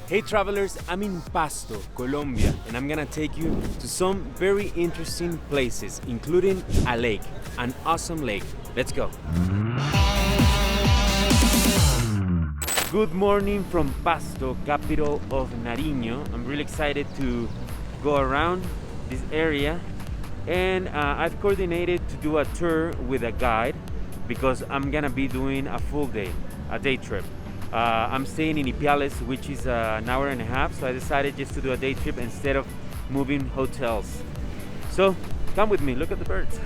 Hey travelers, I'm in Pasto, Colombia, and I'm gonna take you to some very interesting places, including a lake, an awesome lake. Let's go. Good morning from Pasto, capital of Nariño. I'm really excited to go around this area, and I've coordinated to do a tour with a guide because I'm gonna be doing a full day, a day trip. I'm staying in Ipiales, which is an hour and a half, so I decided just to do a day trip instead of moving hotels. So come with me, look at the birds.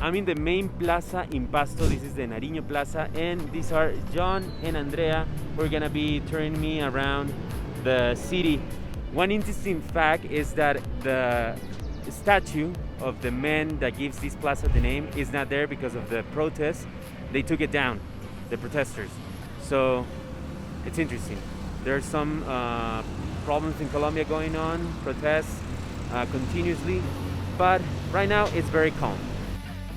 I'm in the main plaza in Pasto. This is the Nariño Plaza, and these are John and Andrea who are gonna be turning me around the city. One interesting fact is that the statue of the man that gives this plaza the name is not there because of the protests. They took it down, the protesters. So it's interesting. There are some problems in Colombia going on, protests continuously, but right now it's very calm.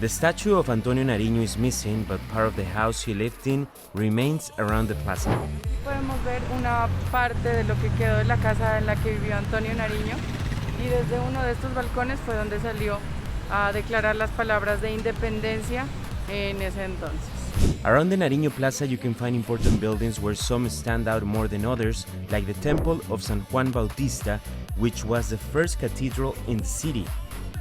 The statue of Antonio Nariño is missing, but part of the house he lived in remains around the plaza. Podemos ver una parte de lo que quedó de la casa en la que vivió Antonio Nariño, y desde uno de estos balcones fue donde salió a declarar las palabras de independencia en ese entonces. Around the Nariño Plaza you can find important buildings where some stand out more than others, like the Temple of San Juan Bautista, which was the first cathedral in the city.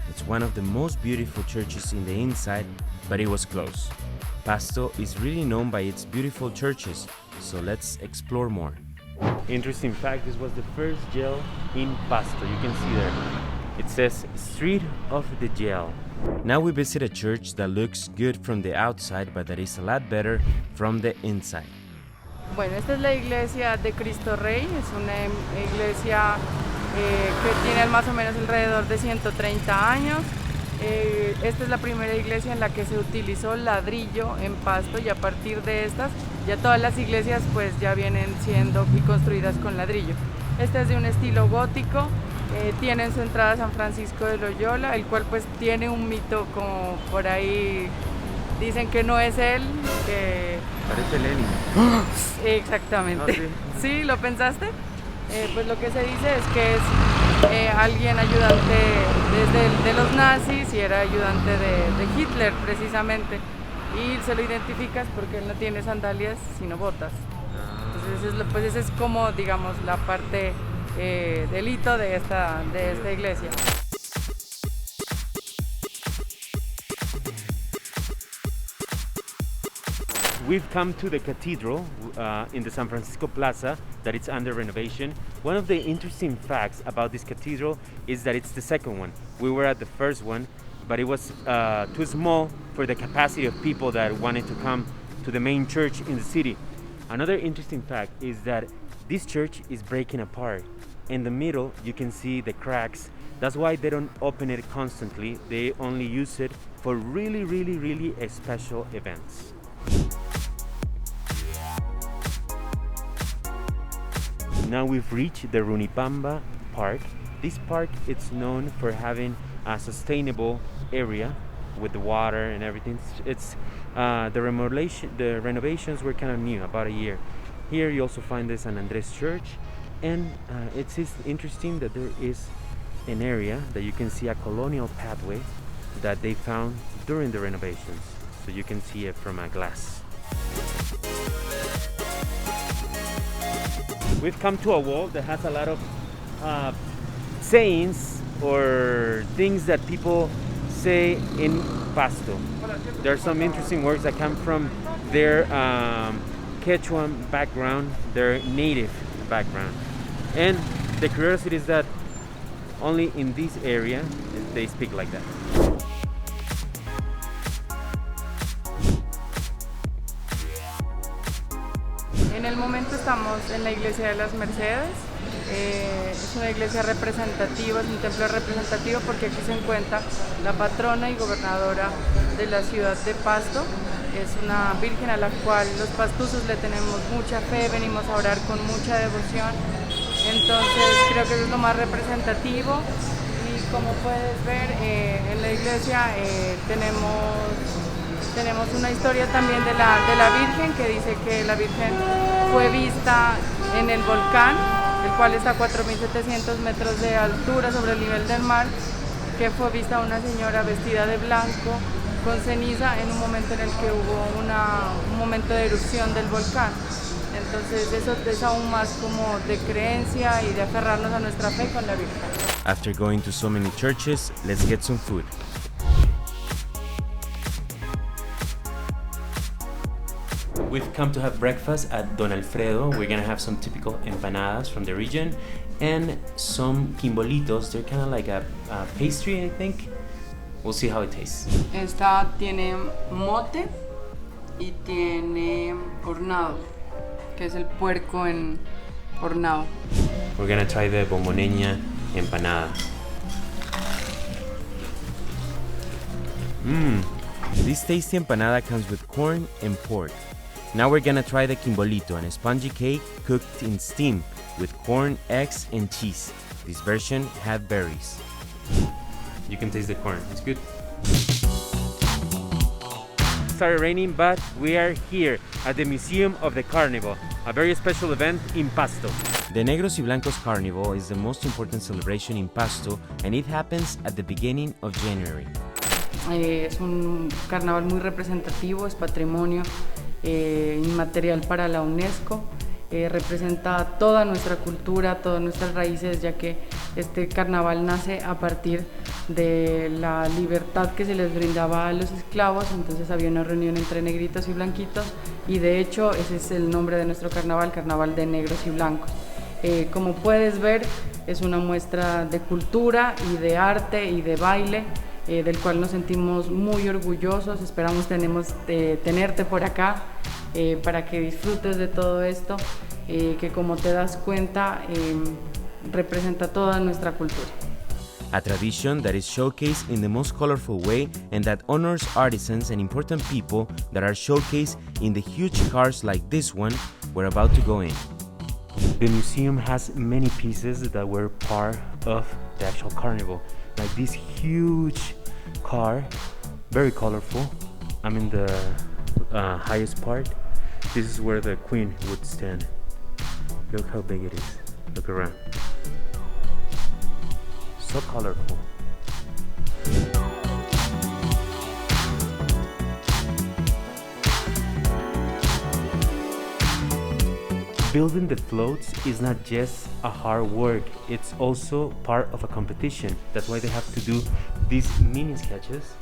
It's one of the most beautiful churches in the inside, but it was closed. Pasto is really known by its beautiful churches, so let's explore more. Interesting fact, this was the first jail in Pasto. You can see there. It says Street of the Jail. Now we visit a church that looks good from the outside, but that is a lot better from the inside. Bueno, esta es la iglesia de Cristo Rey, es una iglesia que tiene más o menos alrededor de 130 años. Esta es la primera iglesia en la que se utilizó ladrillo en Pasto, y a partir de estas ya todas las iglesias pues ya vienen siendo y construidas con ladrillo. Esta es de un estilo gótico, tiene en su entrada San Francisco de Loyola, el cual pues tiene un mito como por ahí, dicen que no es él, que... Parece Lenin. Exactamente. Oh, ¿Sí? ¿Lo pensaste? Pues lo que se dice es que es alguien ayudante de los nazis, y era ayudante de Hitler precisamente, y se lo identificas porque él no tiene sandalias sino botas. Entonces pues esa es como, digamos, la parte del hito de esta iglesia. We've come to the cathedral in the San Francisco Plaza that it's under renovation. One of the interesting facts about this cathedral is that it's the second one. We were at the first one, but it was too small for the capacity of people that wanted to come to the main church in the city. Another interesting fact is that this church is breaking apart. In the middle, you can see the cracks. That's why they don't open it constantly. They only use it for really special events. Now we've reached the Runipamba Park. This park is known for having a sustainable area with the water and everything. The renovations were kind of new, about a year. Here you also find the San Andres Church, and it's interesting that there is an area that you can see a colonial pathway that they found during the renovations, so you can see it from a glass. We've come to a wall that has a lot of sayings or things that people say in Pasto. There are some interesting words that come from their Quechua background, their native background. And the curiosity is that only in this area they speak like that. En el momento estamos en la iglesia de las Mercedes. Es una iglesia representativa, es un templo representativo porque aquí se encuentra la patrona y gobernadora de la ciudad de Pasto. Es una virgen a la cual los pastusos le tenemos mucha fe, venimos a orar con mucha devoción. Entonces creo que eso es lo más representativo. Y como puedes ver, en la iglesia tenemos una historia también de la Virgen, que dice que la Virgen fue vista en el volcán, el cual está a 4.700 metros de altura sobre el nivel del mar, que fue vista una señora vestida de blanco con ceniza en un momento en el que hubo un momento de erupción del volcán. Entonces eso es aún más como de creencia y de aferrarnos a nuestra fe con la Virgen. After going to so many churches, let's get some food. We've come to have breakfast at Don Alfredo. We're gonna have some typical empanadas from the region and some quimbolitos. They're kind of like a pastry, I think. We'll see how it tastes. Esta tiene mote y tiene hornado, que es el puerco en hornado. We're gonna try the bomboneña empanada. This tasty empanada comes with corn and pork. Now we're gonna try the quimbolito, a spongy cake cooked in steam with corn, eggs, and cheese. This version had berries. You can taste the corn, it's good. It started raining, but we are here at the Museum of the Carnival, a very special event in Pasto. The Negros y Blancos Carnival is the most important celebration in Pasto, and it happens at the beginning of January. Es un carnaval muy representativo, es patrimonio inmaterial para la UNESCO, representa toda nuestra cultura, todas nuestras raíces, ya que este carnaval nace a partir de la libertad que se les brindaba a los esclavos. Entonces había una reunión entre negritos y blanquitos, y de hecho ese es el nombre de nuestro carnaval, Carnaval de Negros y Blancos. Como puedes ver, es una muestra de cultura y de arte y de baile, del cual nos sentimos muy orgullosos. Esperamos tenerte por acá para que disfrutes de todo esto, que como te das cuenta representa toda nuestra cultura. A tradition that is showcased in the most colorful way and that honors artisans and important people that are showcased in the huge cars like this one we're about to go in. The museum has many pieces that were part of the actual carnival, like this huge car, very colorful. I'm in the highest part. This is where the queen would stand. Look how big it is. Look around. So colorful. Building the floats is not just a hard work, it's also part of a competition. That's why they have to do these mini sketches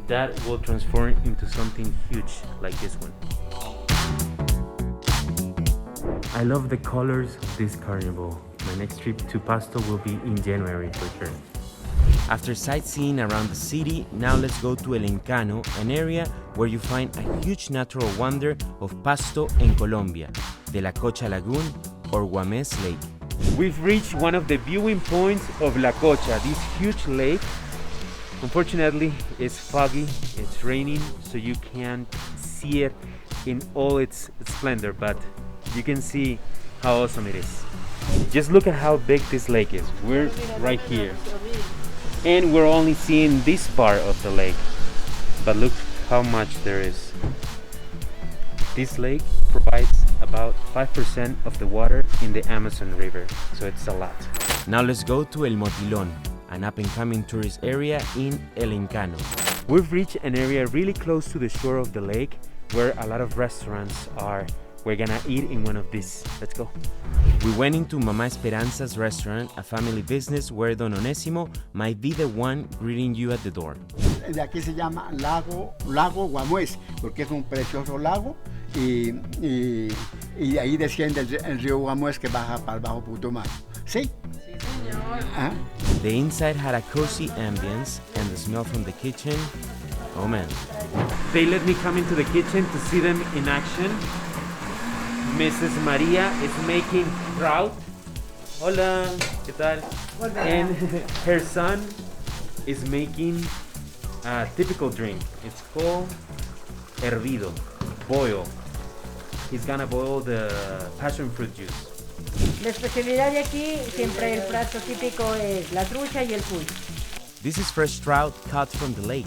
that will transform into something huge like this one. I love the colors of this carnival. My next trip to Pasto will be in January for sure. After sightseeing around the city, now let's go to El Encano, an area where you find a huge natural wonder of Pasto en Colombia, de la Cocha Lagoon or Guamés Lake. We've reached one of the viewing points of La Cocha, this huge lake. Unfortunately, it's foggy, it's raining, so you can't see it in all its splendor, but you can see how awesome it is. Just look at how big this lake is. We're right here, and we're only seeing this part of the lake, but look how much there is. This lake provides about 5% of the water in the Amazon River, so it's a lot. Now let's go to El Motilón, an up-and-coming tourist area in El Encano. We've reached an area really close to the shore of the lake where a lot of restaurants are. We're gonna eat in one of these. Let's go. We went into Mamá Esperanza's restaurant, a family business where Don Onésimo might be the one greeting you at the door. De aquí se llama lago Guamués, porque es un precioso lago y de ahí desciende el río Guamués que baja para el Bajo Putumayo. ¿Sí? Sí, señor. ¿Ah? The inside had a cozy ambience and the smell from the kitchen. Oh man. They let me come into the kitchen to see them in action. Mrs. Maria is making trout. Hola, ¿qué tal? Hola. And her son is making a typical drink. It's called hervido, boil. He's gonna boil the passion fruit juice. La especialidad de aquí, siempre el plato típico es la trucha y el cuy. This is fresh trout caught from the lake.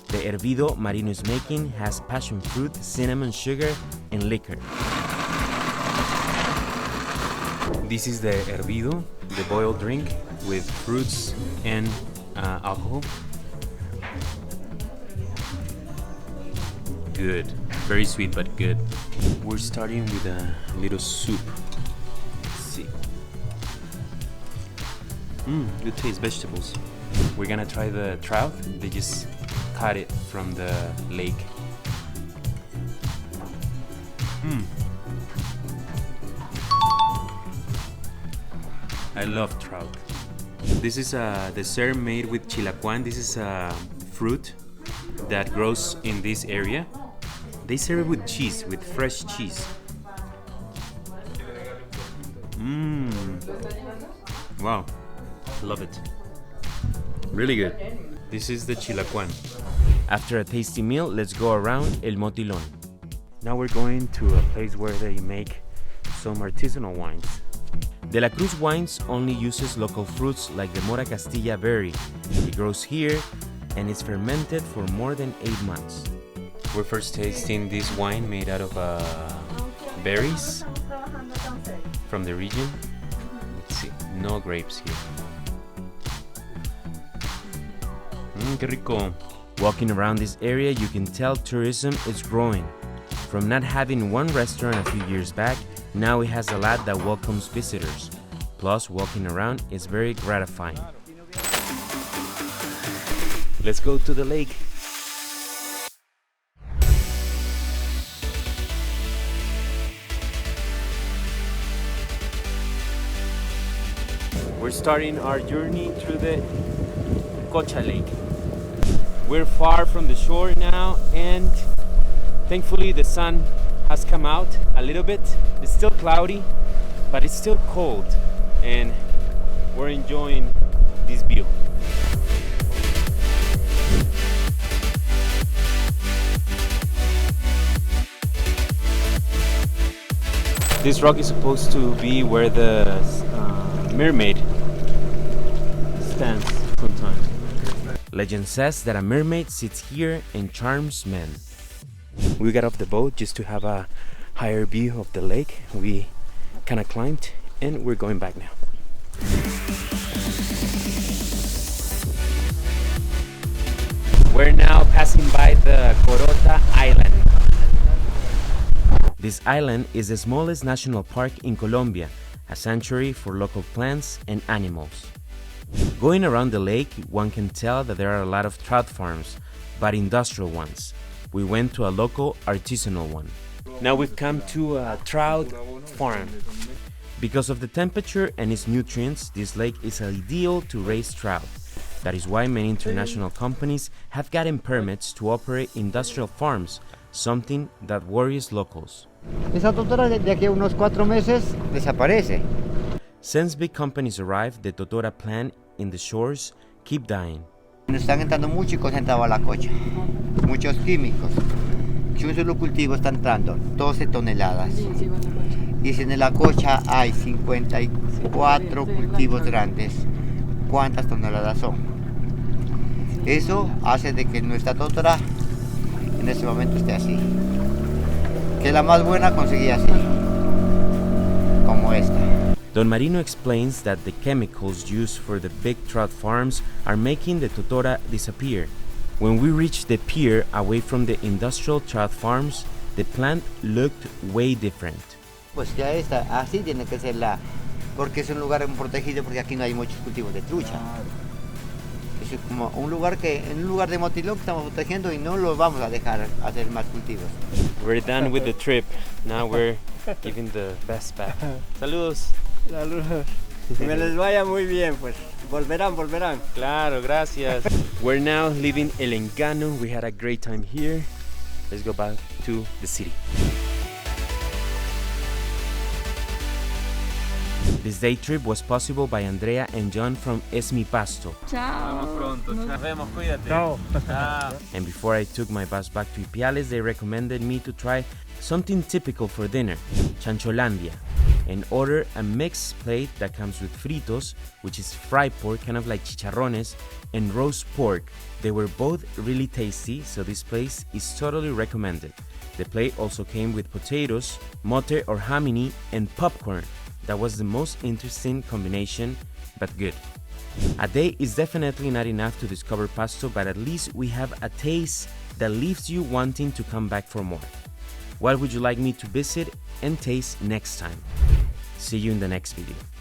The hervido Marino is making has passion fruit, cinnamon, sugar, and liquor. This is the hervido, the boiled drink with fruits and alcohol. Good, very sweet but good. We're starting with a little soup. Let's see. Good taste, vegetables. We're gonna try the trout. They just caught it from the lake. I love trout. This is a dessert made with chilacuan. This is a fruit that grows in this area. They serve it with cheese, with fresh cheese. Wow, love it. Really good. This is the chilacuan. After a tasty meal, let's go around El Motilón. Now we're going to a place where they make some artisanal wines. De la Cruz Wines only uses local fruits like the Mora Castilla berry. It grows here and is fermented for more than 8 months. We're first tasting this wine made out of berries from the region. Let's see, no grapes here. Qué rico. Walking around this area, you can tell tourism is growing. From not having one restaurant a few years back, now it has a lot that welcomes visitors. Plus, walking around is very gratifying. Let's go to the lake. We're starting our journey through the Cocha Lake. We're far from the shore now, and thankfully the sun has come out a little bit. It's still cloudy, but it's still cold, and we're enjoying this view. This rock is supposed to be where the mermaid stands sometimes. Legend says that a mermaid sits here and charms men. We got off the boat just to have a higher view of the lake. We kind of climbed and we're going back now. We're now passing by the Corota Island. This island is the smallest national park in Colombia, a sanctuary for local plants and animals. Going around the lake, one can tell that there are a lot of trout farms, but industrial ones. We went to a local artisanal one. Now we've come to a trout farm. Because of the temperature and its nutrients, this lake is ideal to raise trout. That is why many international companies have gotten permits to operate industrial farms, something that worries locals. Esa totora de aquí a unos 4 meses desaparece. Since big companies arrive, the totora plant in the shores keep dying. Nos están entrando mucho y concentrado a la cocha. Muchos químicos. Si un solo cultivo está entrando 12 toneladas. Y si en la cocha hay 54 cultivos grandes, ¿cuántas toneladas son? Eso hace de que nuestra totora en este momento esté así. Que la más buena conseguía así, como esta. Don Marino explains that the chemicals used for the big trout farms are making the totora disappear. When we reached the pier away from the industrial trout farms, the plant looked way different. Pues ya esta, así tiene que ser porque es un lugar protegido, porque aquí no hay muchos cultivos de trucha. Es como un lugar en un lugar de motilón que estamos protegiendo y no lo vamos a dejar hacer más cultivos. We're done with the trip. Now we're giving the best back. Saludos. Saludos. Que me les vaya muy bien, pues. Volverán. Claro, gracias. We're now leaving El Encano. We had a great time here. Let's go back to the city. This day trip was possible by Andrea and John from PASTO. Chao. Nos vemos, cuídate. Chao. And before I took my bus back to Ipiales, they recommended me to try something typical for dinner, chancholandia. and order a mixed plate that comes with fritos, which is fried pork, kind of like chicharrones, and roast pork. They were both really tasty, so this place is totally recommended. The plate also came with potatoes, mote or hamini, and popcorn. That was the most interesting combination, but good. A day is definitely not enough to discover Pasto, but at least we have a taste that leaves you wanting to come back for more. What would you like me to visit and taste next time? See you in the next video.